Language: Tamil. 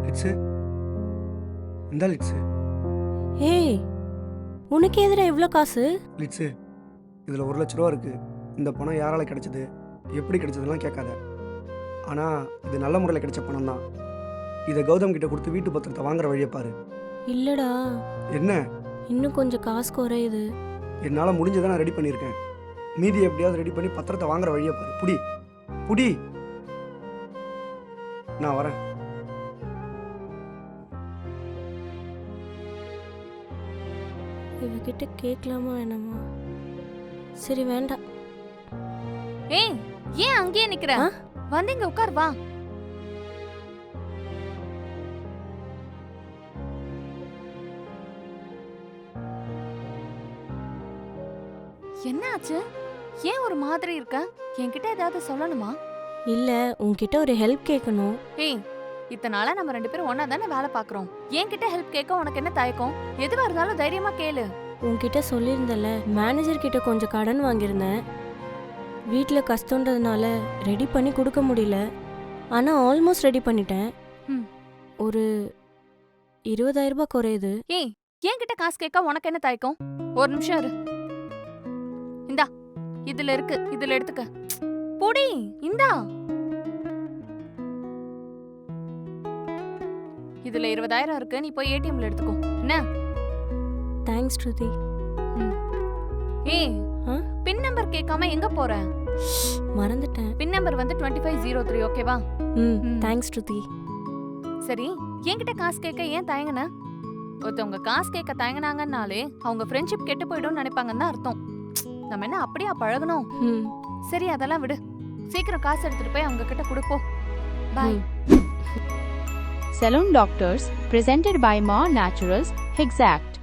லிட்ஸு இந்தா லிட்ஸு. ஏய், உனக்கு எதிரா இவ்வளோ காசு? லிட்ஸு இதில் 1,00,000 இருக்கு. இந்த பணம் யாரால கிடைச்சது, எப்படி கிடைச்சதுலாம் கேட்காத. ஆனால் இது நல்ல முறையில் கிடைச்ச பணம் தான். இதை கௌதம் கிட்ட கொடுத்து வீட்டு பத்திரத்தை வாங்குற வழியை பாரு. இல்லடா, என்ன? இன்னும் கொஞ்சம் காசு குறையுது. என்னால் முடிஞ்சதை நான் ரெடி பண்ணியிருக்கேன். மீதி எப்படியாவது ரெடி பண்ணி பத்திரத்தை வாங்குற வழியை பாரு. புடி புடி, நான் வரேன். இவகிட்ட கேட்கலாமா என்னமா? சரி வேண்டாம். ஏய், ஏன் அங்கேயே நிக்கிற? ஆ? வந்து இங்க உட்கார் வா. என்ன ஆச்சு? ஏன் ஒரு மாதிரி இருக்க? என்கிட்ட ஏதாவது சொல்லணுமா? இல்ல, உன்கிட்ட ஒரு ஹெல்ப் கேட்கணும். ஏய், இத்தனை நாளா நம்ம 2 பேரும் ஒன்னா தானே வேலை பாக்குறோம். என்கிட்ட ஹெல்ப் கேட்க உனக்கு என்ன தயக்கம்? எதுவா இருந்தாலும் தைரியமா கேளு. உன்கிட்ட சொல்லியிருந்தல, மேனேஜர் கிட்ட கொஞ்சம் கடன் வாங்கியிருந்தேன். வீட்டில் கஷ்டன்றதுனால ரெடி பண்ணி கொடுக்க முடியல. ஆனால் ஆல்மோஸ்ட் ரெடி பண்ணிட்டேன். ம். ஒரு 20,000 ரூபாய் குறையுது. ஏய், என்கிட்ட காசு கேட்க உனக்கு என்ன தயக்கம்? ஒரு நிமிஷம் இரு. இந்தா, இதுல இருக்கு, இதுல எடுத்துக்க. புடி, இந்தா. இதுல 20,000 இருக்கு, நீ போய் ஏடிஎம்ல எடுத்துக்கோ. என்ன? தேங்க்ஸ் ஸ்ருதி. ஏய், ஆ? பின் நம்பர் கேட்காம எங்க போற? மறந்துட்டேன். பின் நம்பர் வந்து 2503, ஓகேவா? ம், ம். தேங்க்ஸ் ஸ்ருதி. சரி, என்கிட்ட காசு கேட்க ஏன் தயங்குன? ஒருத்தவங்க காசு கேட்க தயங்குனாங்கன்னாலே அவங்க ஃப்ரெண்ட்ஷிப் கெட்டு போயிடும்னு நினைப்பாங்கன்னு தான் அர்த்தம். நம்ம என்ன அப்படியா பழகணும்? ம். சரி, அதெல்லாம் விடு. சீக்கிரம் காசு எடுத்துட்டு போய் அவங்க கிட்ட கொடுப்போம். பாய். ம். Salon Doctors, presented by Ma Naturals, Exact.